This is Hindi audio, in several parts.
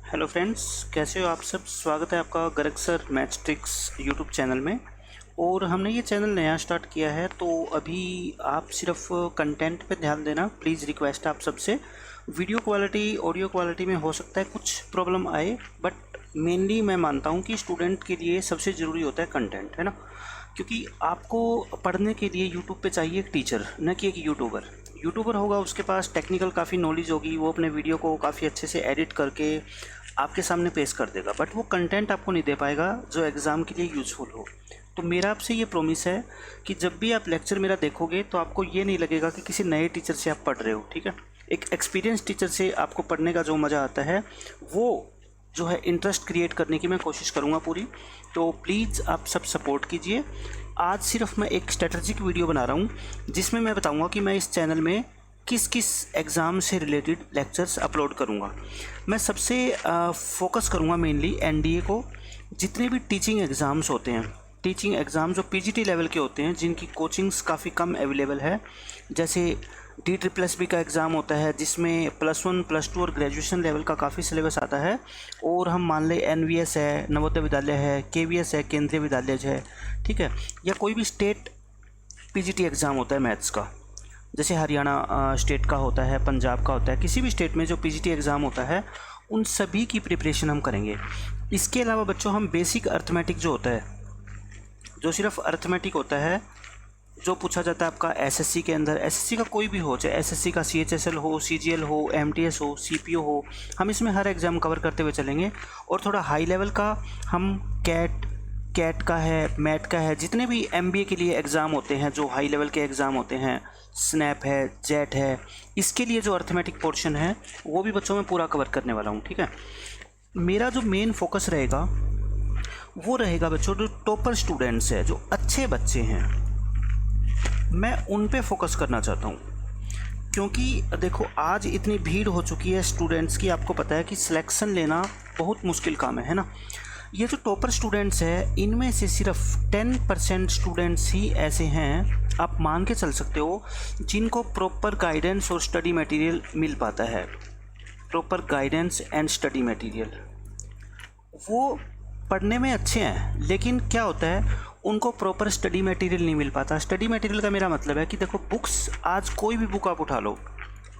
हेलो फ्रेंड्स, कैसे हो आप सब। स्वागत है आपका Garg sir maths tricks YouTube channel में। और हमने ये चैनल नया स्टार्ट किया है, तो अभी आप सिर्फ कंटेंट पे ध्यान देना प्लीज़। रिक्वेस्ट है आप सबसे। वीडियो क्वालिटी, ऑडियो क्वालिटी में हो सकता है कुछ प्रॉब्लम आए, बट मेनली मैं मानता हूँ कि स्टूडेंट के लिए सबसे ज़रूरी होता है कंटेंट, है ना। क्योंकि आपको पढ़ने के लिए यूट्यूब पे चाहिए एक टीचर, न कि एक यूट्यूबर होगा, उसके पास टेक्निकल काफ़ी नॉलेज होगी, वो अपने वीडियो को काफ़ी अच्छे से एडिट करके आपके सामने पेश कर देगा, बट वो कंटेंट आपको नहीं दे पाएगा जो एग्ज़ाम के लिए यूज़फुल हो। तो मेरा आपसे ये प्रॉमिस है कि जब भी आप लेक्चर मेरा देखोगे तो आपको ये नहीं लगेगा कि किसी नए टीचर से आप पढ़ रहे हो, ठीक है। एक एक्सपीरियंस टीचर से आपको पढ़ने का जो मज़ा आता है, वो जो है इंटरेस्ट क्रिएट करने की मैं कोशिश करूँगा पूरी। तो प्लीज़ आप सब सपोर्ट कीजिए। आज सिर्फ मैं एक स्ट्रेटजिक वीडियो बना रहा हूँ जिसमें मैं बताऊँगा कि मैं इस चैनल में किस किस एग्ज़ाम से रिलेटेड लेक्चर्स अपलोड करूँगा। मैं सबसे फोकस करूँगा मेनली एनडीए को। जितने भी टीचिंग एग्ज़ाम्स होते हैं, टीचिंग एग्ज़ाम जो पीजीटी लेवल के होते हैं, जिनकी कोचिंग्स काफ़ी कम अवेलेबल है, जैसे DSSB का एग्ज़ाम होता है जिसमें +1 +2 और ग्रेजुएशन लेवल का काफ़ी सिलेबस आता है। और हम मान लें NVS है, नवोदय विद्यालय है, KVS है, केंद्रीय विद्यालय है, ठीक है, या कोई भी स्टेट पीजीटी एग्ज़ाम होता है मैथ्स का, जैसे हरियाणा स्टेट का होता है, पंजाब का होता है, किसी भी स्टेट में जो पीजीटी एग्ज़ाम होता है, उन सभी की प्रिपरेशन हम करेंगे। इसके अलावा बच्चों हम बेसिक अर्थमेटिक जो होता है, जो सिर्फ अर्थमेटिक होता है, जो पूछा जाता है आपका एसएससी के अंदर, एसएससी का कोई भी हो, चाहे एसएससी का CHSL हो, CGL हो, MTS हो, CPO हो, हम इसमें हर एग्ज़ाम कवर करते हुए चलेंगे। और थोड़ा हाई लेवल का हम कैट का है, मैट का है, जितने भी MBA के लिए एग्ज़ाम होते हैं, जो हाई लेवल के एग्ज़ाम होते हैं, स्नैप है, जेट है, इसके लिए जो अर्थमेटिक पोर्शन है वो भी बच्चों में पूरा कवर करने वाला हूँ, ठीक है। मेरा जो मेन फोकस रहेगा वो रहेगा बच्चों जो टॉपर स्टूडेंट्स हैं, जो अच्छे बच्चे हैं, मैं उन पे फोकस करना चाहता हूँ। क्योंकि देखो आज इतनी भीड़ हो चुकी है स्टूडेंट्स की, आपको पता है कि सिलेक्शन लेना बहुत मुश्किल काम है ना। ये जो टॉपर स्टूडेंट्स हैं, इनमें से सिर्फ 10% स्टूडेंट्स ही ऐसे हैं, आप मान के चल सकते हो, जिनको प्रॉपर गाइडेंस और स्टडी मटेरियल मिल पाता है। Proper guidance and study material, वो पढ़ने में अच्छे हैं, लेकिन क्या होता है, उनको प्रॉपर स्टडी मटेरियल नहीं मिल पाता। स्टडी मटेरियल का मेरा मतलब है कि देखो, बुक्स आज कोई भी बुक आप उठा लो,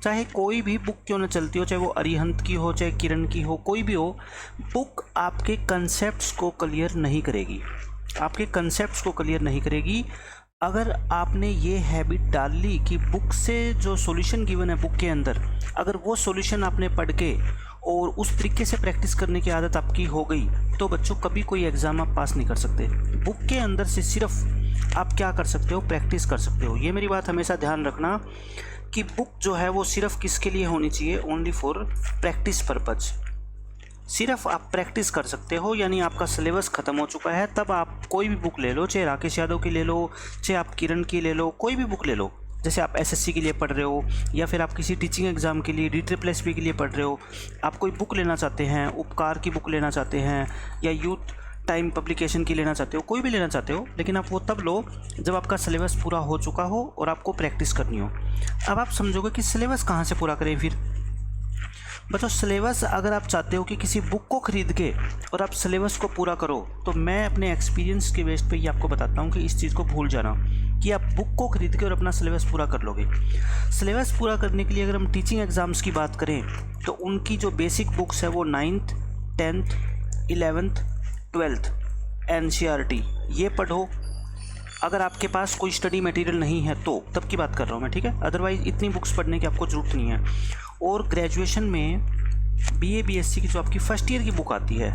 चाहे कोई भी बुक क्यों ना चलती हो, चाहे वो अरिहंत की हो, चाहे किरण की हो, कोई भी हो, बुक आपके कंसेप्ट्स को क्लियर नहीं करेगी। आपके कंसेप्ट्स को क्लियर नहीं करेगी। अगर आपने ये हैबिट डाल ली कि बुक से जो सॉल्यूशन गिवन है बुक के अंदर, अगर वो सॉल्यूशन आपने पढ़ के और उस तरीके से प्रैक्टिस करने की आदत आपकी हो गई, तो बच्चों कभी कोई एग्ज़ाम आप पास नहीं कर सकते। बुक के अंदर से सिर्फ आप क्या कर सकते हो, प्रैक्टिस कर सकते हो। ये मेरी बात हमेशा ध्यान रखना कि बुक जो है वो सिर्फ किसके लिए होनी चाहिए, ओनली फॉर प्रैक्टिस पर्पज़। सिर्फ आप प्रैक्टिस कर सकते हो, यानी आपका सिलेबस ख़त्म हो चुका है, तब आप कोई भी बुक ले लो, चाहे राकेश यादव की ले लो, चाहे आप किरण की ले लो, कोई भी बुक ले लो। जैसे आप SSC के लिए पढ़ रहे हो, या फिर आप किसी टीचिंग एग्ज़ाम के लिए DSSB के लिए पढ़ रहे हो, आप कोई बुक लेना चाहते हैं, उपकार की बुक लेना चाहते हैं, या यूथ टाइम पब्लिकेशन की लेना चाहते हो, कोई भी लेना चाहते हो, लेकिन आप वो तब लो जब आपका सिलेबस पूरा हो चुका हो और आपको प्रैक्टिस करनी हो। अब आप समझोगे कि सिलेबस कहाँ से पूरा करें फिर। बच्चों, सिलेबस अगर आप चाहते हो कि किसी बुक को ख़रीद के और आप सिलेबस को पूरा करो, तो मैं अपने एक्सपीरियंस के बेस पे ये आपको बताता हूँ कि इस चीज़ को भूल जाना कि आप बुक को ख़रीद के और अपना सिलेबस पूरा कर लोगे। सिलेबस पूरा करने के लिए अगर हम टीचिंग एग्ज़ाम्स की बात करें, तो उनकी जो बेसिक बुक्स है वो 9th 10th 11th 12th NCERT ये पढ़ो। अगर आपके पास कोई स्टडी मटेरियल नहीं है तो तब की बात कर रहा हूँ मैं, ठीक है। अदरवाइज़ इतनी बुक्स पढ़ने की आपको ज़रूरत नहीं है। और ग्रेजुएशन में BA BSc की जो आपकी फ़र्स्ट ईयर की बुक आती है,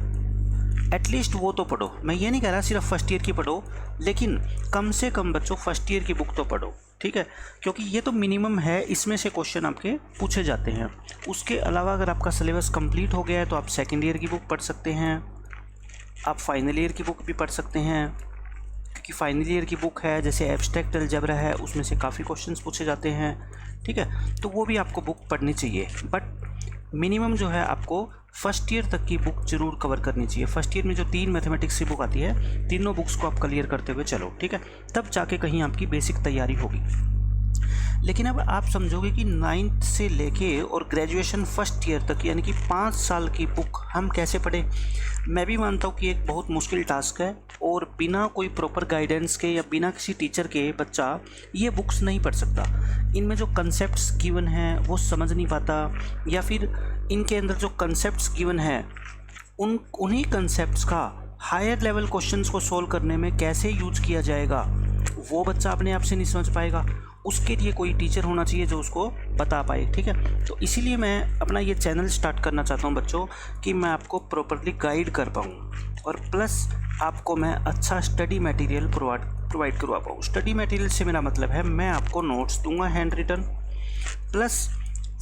एटलीस्ट वो तो पढ़ो। मैं ये नहीं कह रहा सिर्फ फर्स्ट ईयर की पढ़ो, लेकिन कम से कम बच्चों फर्स्ट ईयर की बुक तो पढ़ो, ठीक है, क्योंकि ये तो मिनिमम है, इसमें से क्वेश्चन आपके पूछे जाते हैं। उसके अलावा अगर आपका सिलेबस कंप्लीट हो गया है तो आप सेकेंड ईयर की बुक पढ़ सकते हैं, आप फाइनल ईयर की बुक भी पढ़ सकते हैं, क्योंकि फाइनल ईयर की बुक है, जैसे एब्स्ट्रैक्ट अलजेब्रा है, उसमें से काफ़ी क्वेश्चंस पूछे जाते हैं, ठीक है। तो वो भी आपको बुक पढ़नी चाहिए, बट मिनिमम जो है आपको फर्स्ट ईयर तक की बुक जरूर कवर करनी चाहिए। फर्स्ट ईयर में जो 3 मैथमेटिक्स की बुक आती है, तीनों बुक्स को आप क्लियर करते हुए चलो, ठीक है, तब जाके कहीं आपकी बेसिक तैयारी होगी। लेकिन अब आप समझोगे कि 9th से लेके और ग्रेजुएशन फर्स्ट ईयर तक यानी कि 5 साल की बुक हम कैसे पढ़ें। मैं भी मानता हूँ कि एक बहुत मुश्किल टास्क है और बिना कोई प्रॉपर गाइडेंस के या बिना किसी टीचर के बच्चा ये बुक्स नहीं पढ़ सकता। इनमें जो कंसेप्ट्स गिवन हैं वो समझ नहीं पाता, या फिर इनके अंदर जो कंसेप्ट्स गिवन हैं उन्हीं कंसेप्ट्स का हायर लेवल क्वेश्चंस को सोल्व करने में कैसे यूज किया जाएगा वो बच्चा अपने आप से नहीं समझ पाएगा। उसके लिए कोई टीचर होना चाहिए जो उसको बता पाए, ठीक है। तो इसीलिए मैं अपना ये चैनल स्टार्ट करना चाहता हूँ बच्चों, कि मैं आपको प्रॉपरली गाइड कर पाऊँ और प्लस आपको मैं अच्छा स्टडी मटेरियल प्रोवाइड करवा पाऊँ। स्टडी मटेरियल से मेरा मतलब है मैं आपको नोट्स दूंगा hand written, plus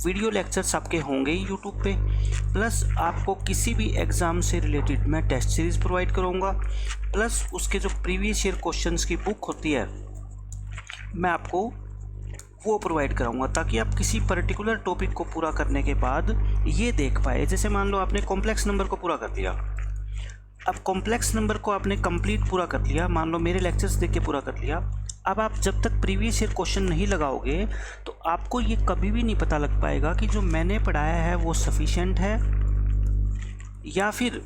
video lectures आपके होंगे ही यूट्यूब पे, प्लस आपको किसी भी एग्ज़ाम से रिलेटेड मैं टेस्ट सीरीज़ प्रोवाइड करूँगा, प्लस उसके जो प्रीवियस ईयर क्वेश्चंस की बुक होती है मैं आपको वो प्रोवाइड कराऊंगा, ताकि आप किसी पर्टिकुलर टॉपिक को पूरा करने के बाद ये देख पाए। जैसे मान लो आपने कॉम्प्लेक्स नंबर को पूरा कर लिया, अब कॉम्प्लेक्स नंबर को आपने कंप्लीट पूरा कर लिया, मान लो मेरे लेक्चर्स देख के पूरा कर लिया। अब आप जब तक प्रीवियस ईयर क्वेश्चन नहीं लगाओगे तो आपको ये कभी भी नहीं पता लग पाएगा कि जो मैंने पढ़ाया है वो सफिशिएंट है, या फिर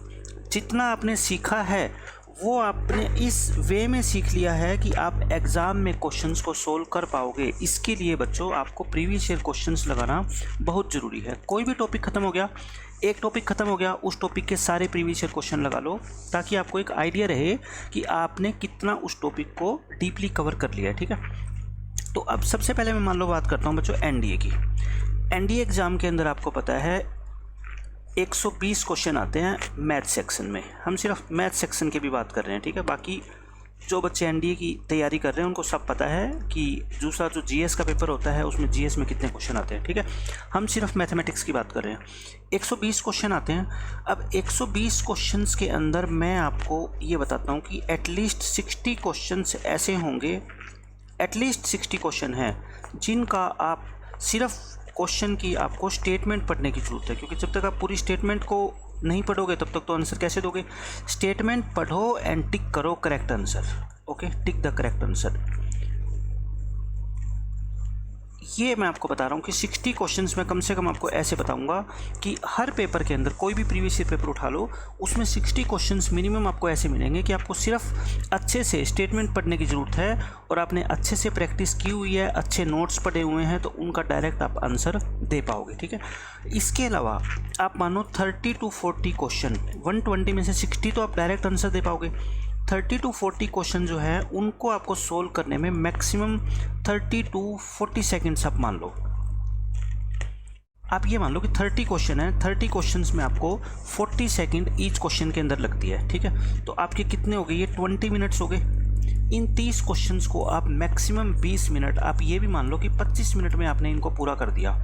जितना आपने सीखा है वो आपने इस वे में सीख लिया है कि आप एग्ज़ाम में क्वेश्चंस को सोल्व कर पाओगे। इसके लिए बच्चों आपको प्रीवियस ईयर क्वेश्चंस लगाना बहुत ज़रूरी है। कोई भी टॉपिक ख़त्म हो गया, एक टॉपिक ख़त्म हो गया, उस टॉपिक के सारे प्रीवियस ईयर क्वेश्चन लगा लो, ताकि आपको एक आइडिया रहे कि आपने कितना उस टॉपिक को डीपली कवर कर लिया है, ठीक है। तो अब सबसे पहले मैं मान लो बात करता हूँ बच्चों एनडीए की। एनडीए एग्ज़ाम के अंदर आपको पता है 120 क्वेश्चन आते हैं मैथ सेक्शन में। हम सिर्फ मैथ सेक्शन की भी बात कर रहे हैं, ठीक है। बाकी जो बच्चे एनडीए की तैयारी कर रहे हैं उनको सब पता है कि दूसरा जो जीएस का पेपर होता है उसमें जीएस में कितने क्वेश्चन आते हैं, ठीक है। हम सिर्फ मैथमेटिक्स की बात कर रहे हैं। 120 क्वेश्चन आते हैं। अब 120 क्वेश्चंस के अंदर मैं आपको ये बताता हूँ कि एटलीस्ट 60 क्वेश्चंस ऐसे होंगे, एटलीस्ट 60 क्वेश्चन हैं जिनका आप सिर्फ क्वेश्चन की आपको स्टेटमेंट पढ़ने की ज़रूरत है, क्योंकि जब तक आप पूरी स्टेटमेंट को नहीं पढ़ोगे तब तक तो आंसर कैसे दोगे। स्टेटमेंट पढ़ो एंड टिक करो correct answer, okay, tick the correct answer. ये मैं आपको बता रहा हूँ कि 60 क्वेश्चंस में कम से कम आपको ऐसे बताऊंगा कि हर पेपर के अंदर कोई भी प्रीवियस ईयर पेपर उठा लो उसमें 60 क्वेश्चंस मिनिमम आपको ऐसे मिलेंगे कि आपको सिर्फ अच्छे से स्टेटमेंट पढ़ने की ज़रूरत है और आपने अच्छे से प्रैक्टिस की हुई है, अच्छे नोट्स पढ़े हुए हैं, तो उनका डायरेक्ट आप आंसर दे पाओगे, ठीक है। इसके अलावा आप मानो 30 to 40 क्वेश्चन, 120 में से 60 तो आप डायरेक्ट आंसर दे पाओगे। 30 to 40 क्वेश्चन जो है उनको आपको सोल्व करने में मैक्सिमम 30 to 40 सेकेंड्स आप मान लो। आप ये मान लो कि 30 क्वेश्चन है, 30 क्वेश्चंस में आपको 40 सेकेंड ईच क्वेश्चन के अंदर लगती है, ठीक है। तो आपके कितने हो गए, ये 20 मिनट्स हो गए। इन 30 क्वेश्चंस को आप मैक्सिमम 20 मिनट, आप ये भी मान लो कि 25 मिनट में आपने इनको पूरा कर दिया।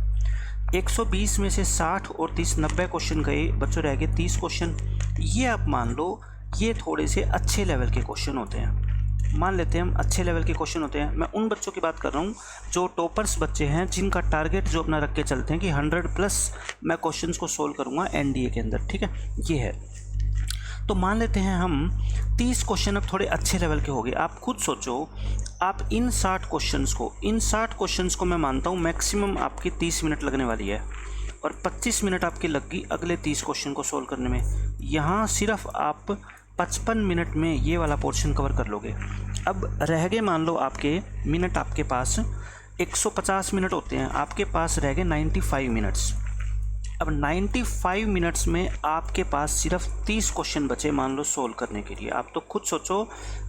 120 में से 60 और 30 90 क्वेश्चन गए, बच्चों रह गए 30 क्वेश्चन। ये आप मान लो ये थोड़े से अच्छे लेवल के क्वेश्चन होते हैं, मान लेते हैं हम अच्छे लेवल के क्वेश्चन होते हैं। मैं उन बच्चों की बात कर रहा हूँ जो टॉपर्स बच्चे हैं, जिनका टारगेट जो अपना रख के चलते हैं कि 100+ मैं क्वेश्चंस को सोल्व करूँगा एनडीए के अंदर, ठीक है। ये है, तो मान लेते हैं हम 30 क्वेश्चन अब थोड़े अच्छे लेवल के हो गए। आप खुद सोचो, आप इन 60 क्वेश्चंस को मैं मानता हूँ मैक्सिमम आपकी 30 मिनट लगने वाली है और 25 मिनट आपकी लग गई अगले 30 क्वेश्चन को सोल्व करने में। यहाँ सिर्फ आप 55 मिनट में ये वाला पोर्शन कवर कर लोगे। अब रह गए मान लो आपके मिनट, आपके पास 150 मिनट होते हैं, आपके पास रह गए 95 मिनट्स। अब 95 मिनट्स में आपके पास सिर्फ 30 क्वेश्चन बचे मान लो सोल्व करने के लिए। आप तो खुद सोचो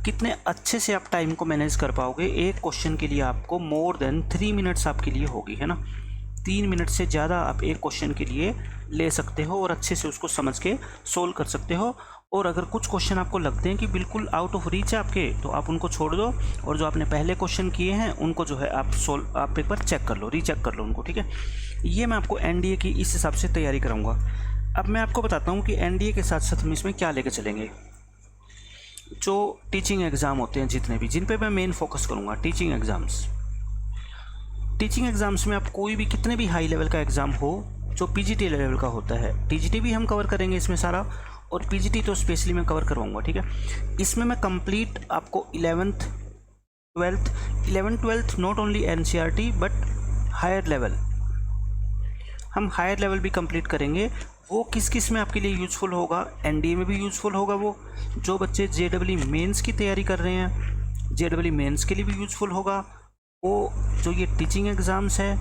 कितने अच्छे से आप टाइम को मैनेज कर पाओगे। एक क्वेश्चन के लिए आपको मोर देन 3 मिनट्स आपके लिए होगी, है ना। 3 मिनट से ज़्यादा आप एक क्वेश्चन के लिए ले सकते हो और अच्छे से उसको समझ के सोल्व कर सकते हो। और अगर कुछ क्वेश्चन आपको लगते हैं कि बिल्कुल आउट ऑफ रीच है आपके, तो आप उनको छोड़ दो और जो आपने पहले क्वेश्चन किए हैं उनको जो है आप एक बार चेक कर लो, रीचेक कर लो उनको, ठीक है। ये मैं आपको एनडीए की इस हिसाब से तैयारी कराऊंगा। अब मैं आपको बताता हूँ कि एनडीए के साथ साथ हम इसमें क्या लेकर चलेंगे। जो टीचिंग एग्ज़ाम होते हैं जितने भी, जिन पर मैं मेन फोकस करूँगा, टीचिंग एग्ज़ाम्स में आप कोई भी कितने भी हाई लेवल का एग्ज़ाम हो, जो पीजीटी लेवल का होता है, टीजीटी भी हम कवर करेंगे इसमें सारा, और पीजीटी तो स्पेशली मैं कवर करवाऊंगा, ठीक है। इसमें मैं कंप्लीट आपको 11th 12th not only NCERT but higher level, हम हायर लेवल भी कंप्लीट करेंगे। वो किस किस में आपके लिए यूज़फुल होगा, एनडीए में भी यूज़फुल होगा। वो जो बच्चे जेईई मेंस की तैयारी कर रहे हैं, जेईई मेंस के लिए भी यूज़फुल होगा। वो जो ये टीचिंग एग्ज़ाम्स है,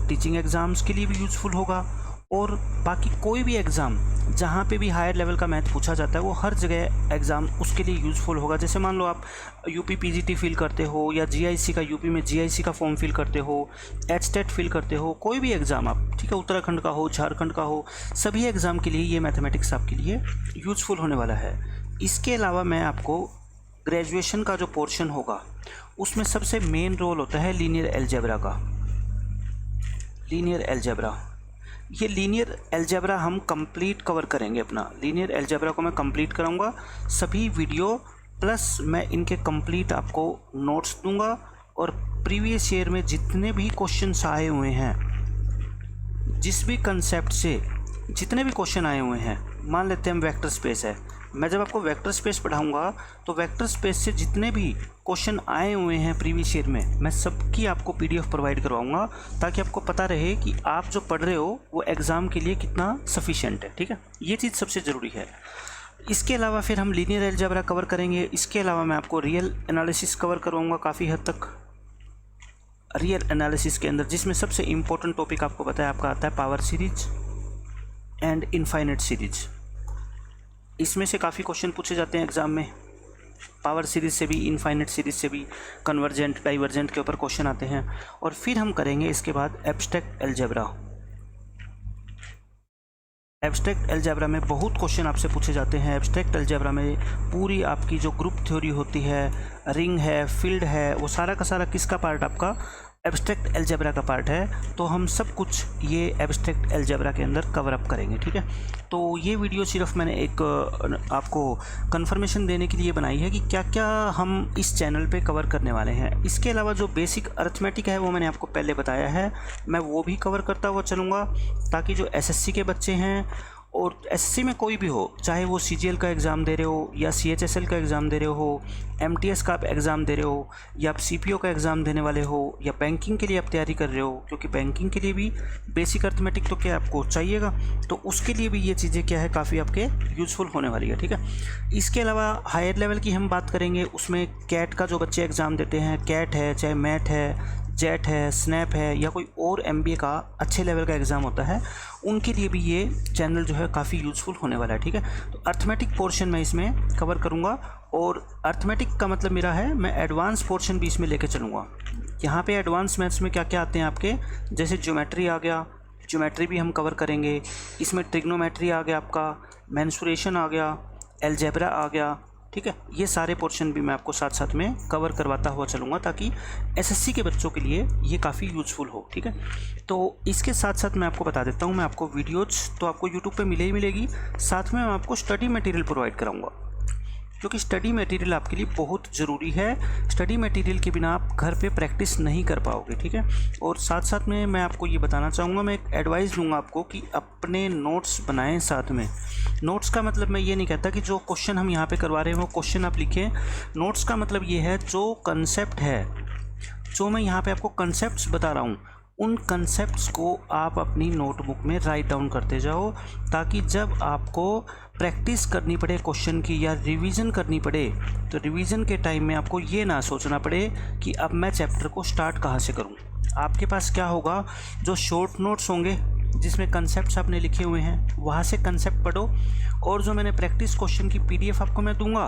टीचिंग एग्ज़ाम्स के लिए भी यूज़फुल होगा। और बाकी कोई भी एग्ज़ाम जहाँ पे भी हायर लेवल का मैथ पूछा जाता है, वो हर जगह एग्ज़ाम उसके लिए यूज़फुल होगा। जैसे मान लो आप यूपी पीजीटी फिल करते हो, या जीआईसी का, यूपी में जीआईसी का फॉर्म फिल करते हो, एचटेट फिल करते हो, कोई भी एग्ज़ाम आप, ठीक है, उत्तराखंड का हो, झारखंड का हो, सभी एग्ज़ाम के लिए ये मैथमेटिक्स आपके लिए यूज़फुल होने वाला है। इसके अलावा मैं आपको ग्रेजुएशन का जो पोर्शन होगा उसमें सबसे मेन रोल होता है लीनियर अलजेब्रा का। लीनियर अलजेब्रा, ये लीनियर अलजेब्रा हम कंप्लीट कवर करेंगे अपना। लीनियर अलजेब्रा को मैं कंप्लीट कराऊंगा, सभी वीडियो प्लस मैं इनके कंप्लीट आपको नोट्स दूंगा। और प्रीवियस ईयर में जितने भी क्वेश्चंस आए हुए हैं, जिस भी कंसेप्ट से जितने भी क्वेश्चन आए हुए हैं, मान लेते हैं हम वेक्टर स्पेस है, मैं जब आपको वेक्टर स्पेस पढ़ाऊंगा तो वेक्टर स्पेस से जितने भी क्वेश्चन आए हुए हैं प्रीवियस ईयर में, मैं सबकी आपको पीडीएफ प्रोवाइड करवाऊंगा, ताकि आपको पता रहे कि आप जो पढ़ रहे हो वो एग्ज़ाम के लिए कितना सफिशिएंट है। ठीक है, ये चीज़ सबसे ज़रूरी है। इसके अलावा फिर हम लीनियर अलजेब्रा कवर करेंगे। इसके अलावा मैं आपको रियल एनालिसिस कवर करवाऊँगा काफ़ी हद तक। रियल एनालिसिस के अंदर जिसमें सबसे इम्पोर्टेंट टॉपिक आपको पता है आपका आता है power series and infinite series. इसमें से काफ़ी क्वेश्चन पूछे जाते हैं एग्ज़ाम में, पावर सीरीज से भी, इनफाइनाइट सीरीज से भी, कन्वर्जेंट डाइवर्जेंट के ऊपर क्वेश्चन आते हैं। और फिर हम करेंगे इसके बाद एब्स्ट्रैक्ट अलजेब्रा। एब्स्ट्रैक्ट अलजेब्रा में बहुत क्वेश्चन आपसे पूछे जाते हैं। एब्स्ट्रैक्ट अलजेब्रा में पूरी आपकी जो ग्रुप थ्योरी होती है, रिंग है, फील्ड है, वो सारा का सारा किसका पार्ट, आपका एब्स्ट्रैक्ट अलजेब्रा का पार्ट है। तो हम सब कुछ ये एब्स्ट्रैक्ट अलजेब्रा के अंदर कवर अप करेंगे। ठीक है, तो ये वीडियो सिर्फ मैंने एक आपको कंफर्मेशन देने के लिए बनाई है कि क्या क्या हम इस चैनल पे कवर करने वाले हैं। इसके अलावा जो बेसिक अरिथमेटिक है वो मैंने आपको पहले बताया है, मैं वो भी कवर करता हुआ चलूँगा, ताकि जो एसएससी के बच्चे हैं और एसएससी में कोई भी हो, चाहे वो सीजीएल का एग्ज़ाम दे रहे हो, या सीएचएसएल का एग्ज़ाम दे रहे हो, एमटीएस का आप एग्ज़ाम दे रहे हो, या आप सीपीओ का एग्ज़ाम देने वाले हो, या बैंकिंग के लिए आप तैयारी कर रहे हो, क्योंकि बैंकिंग के लिए भी बेसिक अरिथमेटिक तो क्या आपको चाहिएगा, तो उसके लिए भी ये चीज़ें क्या है काफ़ी आपके यूज़फुल होने वाली है। ठीक है, इसके अलावा हायर लेवल की हम बात करेंगे, उसमें कैट का जो बच्चे एग्ज़ाम देते हैं, कैट है, चाहे मैट है, जेट है, स्नैप है, या कोई और एमबीए का अच्छे लेवल का एग्ज़ाम होता है, उनके लिए भी ये चैनल जो है काफ़ी यूज़फुल होने वाला है। ठीक है, तो अरिथमेटिक पोर्शन मैं इसमें कवर करूँगा, और अरिथमेटिक का मतलब मेरा है मैं एडवांस पोर्शन भी इसमें लेके चलूँगा। यहाँ पे एडवांस मैथ्स में क्या क्या आते हैं आपके, जैसे ज्योमेट्री आ गया, ज्योमेट्री भी हम कवर करेंगे। इसमें ट्रिग्नोमेट्री आ गया, आपका मेंसुरेशन आ गया, अलजेब्रा आ गया। ठीक है, ये सारे पोर्शन भी मैं आपको साथ साथ में कवर करवाता हुआ चलूँगा, ताकि एसएससी के बच्चों के लिए ये काफ़ी यूज़फुल हो। ठीक है, तो इसके साथ साथ मैं आपको बता देता हूँ, मैं आपको वीडियोज़ तो आपको यूट्यूब पे मिले ही मिलेगी, साथ में मैं आपको स्टडी मटेरियल प्रोवाइड कराऊँगा, क्योंकि स्टडी मटेरियल आपके लिए बहुत ज़रूरी है। स्टडी मटेरियल के बिना आप घर पे प्रैक्टिस नहीं कर पाओगे। ठीक है, और साथ साथ में मैं आपको ये बताना चाहूँगा, मैं एक एडवाइस दूंगा आपको कि अपने नोट्स बनाएं साथ में। नोट्स का मतलब मैं ये नहीं कहता कि जो क्वेश्चन हम यहाँ पे करवा रहे हैं वो क्वेश्चन आप लिखें। नोट्स का मतलब ये है, जो कंसेप्ट है, जो मैं यहाँ पर आपको कंसेप्ट बता रहा हूँ, उन कंसेप्ट्स को आप अपनी नोटबुक में राइट डाउन करते जाओ, ताकि जब आपको प्रैक्टिस करनी पड़े क्वेश्चन की, या रिवीजन करनी पड़े, तो रिवीजन के टाइम में आपको ये ना सोचना पड़े कि अब मैं चैप्टर को स्टार्ट कहाँ से करूँ। आपके पास क्या होगा, जो शॉर्ट नोट्स होंगे जिसमें कंसेप्ट्स आपने लिखे हुए हैं, वहाँ से कंसेप्ट पढ़ो, और जो मैंने प्रैक्टिस क्वेश्चन की पीडीएफ आपको मैं दूंगा,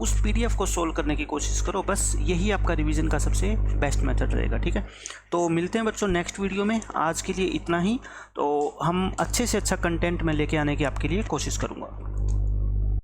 उस पीडीएफ को सोल्व करने की कोशिश करो। बस यही आपका रिवीजन का सबसे बेस्ट मेथड रहेगा। ठीक है, तो मिलते हैं बच्चों नेक्स्ट वीडियो में। आज के लिए इतना ही, तो हम अच्छे से अच्छा कंटेंट मैं लेके आने की आपके लिए कोशिश करूँगा।